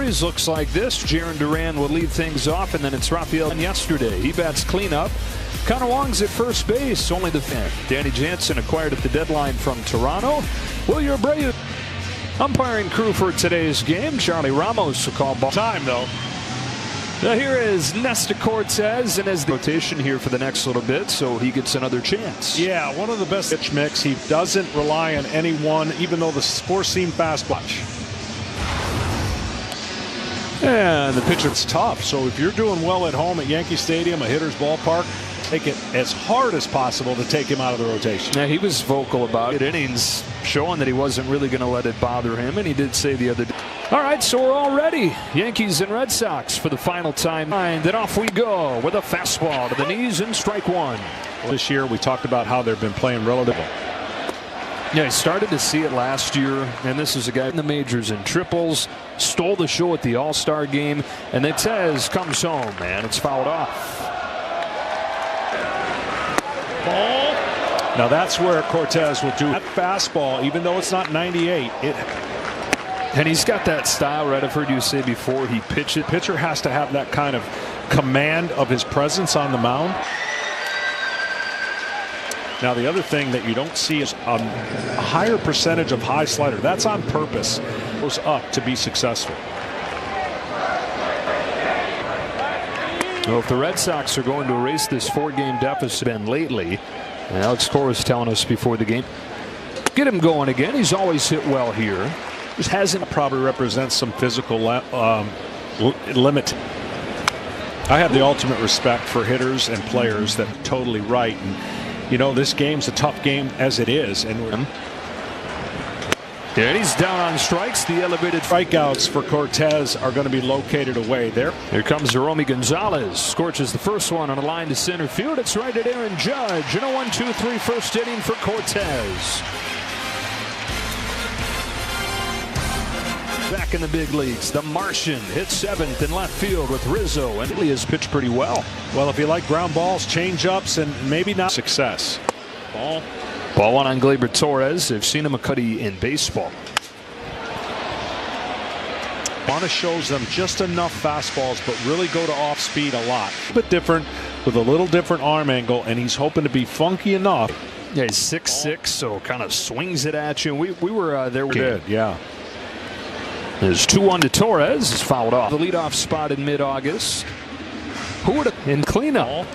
series looks like this. Jarren Duran will lead things off, and then it's Rafael yesterday. He bats cleanup. Connor Wong's at first base, only the fan. Danny Jansen acquired at the deadline from Toronto. Wilyer Abreu. Umpiring crew for today's game. Charlie Ramos will call ball time, though. Now here is Nestor Cortes, and as the rotation here for the next little bit, so he gets another chance. Yeah, one of the best pitch mix. He doesn't rely on anyone, even though the four-seam fastball. And the pitcher, it's tough. So if you're doing well at home at Yankee Stadium, a hitter's ballpark, make it as hard as possible to take him out of the rotation. Yeah, he was vocal about it. Innings showing that he wasn't really going to let it bother him, and he did say the other day. All right, so we're all ready. Yankees and Red Sox for the final time. And then off we go with a fastball to the knees and strike one. This year we talked about how they've been playing relatively. Yeah, I started to see it last year, and this is a guy in the majors in triples, stole the show at the All-Star game, and it says comes home, man. It's fouled off. Ball. Now that's where Cortes will do that fastball, even though it's not 98. And he's got that style, right? I've heard you say before he pitches. Pitcher has to have that kind of command of his presence on the mound. Now the other thing that you don't see is a higher percentage of high slider. That's on purpose. Goes up to be successful. Well, if the Red Sox are going to erase this 4-game deficit and lately, and Alex Cora was telling us before the game, get him going again. He's always hit well here. Just hasn't. Probably represents some physical limit. I have the ultimate respect for hitters and players that are totally right. And you know, this game's a tough game as it is, and he's down on strikes. The elevated strikeouts for Cortes are going to be located away there. Here comes Jeromy Gonzalez. Scorches the first one on a line to center field. It's right at Aaron Judge. And a 1-2-3 first inning for Cortes. Back in the big leagues, the Martian hits 7th in left field with Rizzo, and he has pitched pretty well. Well, if you like ground balls, change-ups, and maybe not success. Ball one on Gleyber Torres. They've seen him a cutty in baseball. Barnes shows them just enough fastballs, but really go to off speed a lot. A bit different, with a little different arm angle, and he's hoping to be funky enough. Yeah, he's 6'6", so kind of swings it at you. We were there. We did, yeah. There's 2-1 to Torres. Is fouled off. The leadoff spot in mid-August. Who would have in cleanup?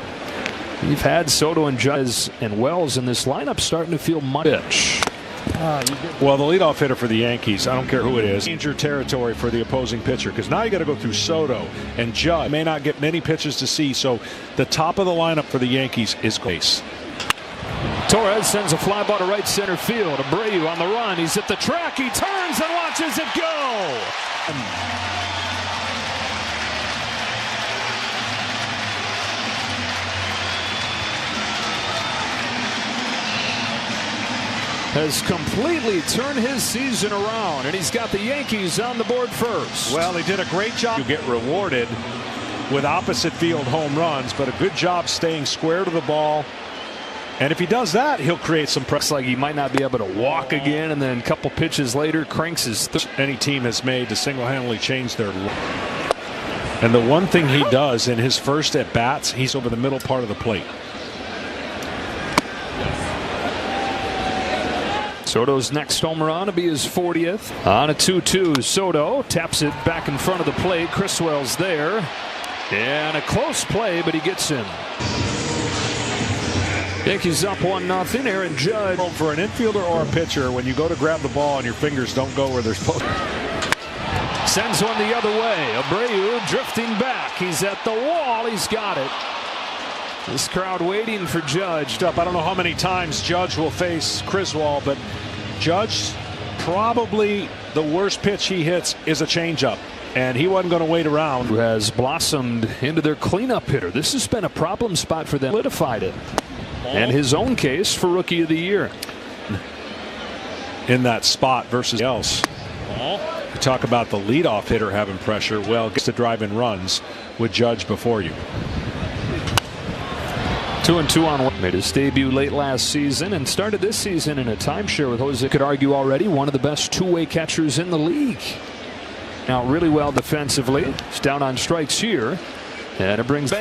You've had Soto and Judge and Wells in this lineup starting to feel much. Well, the leadoff hitter for the Yankees, I don't care who it is, danger territory for the opposing pitcher, because now you got to go through Soto and Judge. May not get many pitches to see, so the top of the lineup for the Yankees is Glace. Torres sends a fly ball to right center field. Abreu on the run. He's at the track. He turns and watches it go. Has completely turned his season around, and he's got the Yankees on the board first. Well, they did a great job. You get rewarded with opposite field home runs, but a good job staying square to the ball. And if he does that, he'll create some press. Like he might not be able to walk again, and then a couple pitches later cranks his any team has made to single-handedly change their look. And the one thing he does in his first at bats, he's over the middle part of the plate. Soto's next home run will be his 40th. On a 2-2, Soto taps it back in front of the plate. Criswell's there, and a close play, but he gets him. Yankees up 1-0. Aaron Judge. For an infielder or a pitcher, when you go to grab the ball and your fingers don't go where they're supposed to. Sends one the other way. Abreu drifting back. He's at the wall. He's got it. This crowd waiting for Judge. I don't know how many times Judge will face Criswell, but Judge, probably the worst pitch he hits is a changeup. And he wasn't going to wait around. Who has blossomed into their cleanup hitter. This has been a problem spot for them. Solidified it. And his own case for Rookie of the Year. In that spot versus else. You talk about the leadoff hitter having pressure. Well, gets to drive in runs with Judge before you. 2-2 on one. Made his debut late last season and started this season in a timeshare with Jose, could argue already one of the best two-way catchers in the league. Now really well defensively. It's down on strikes here, and it brings back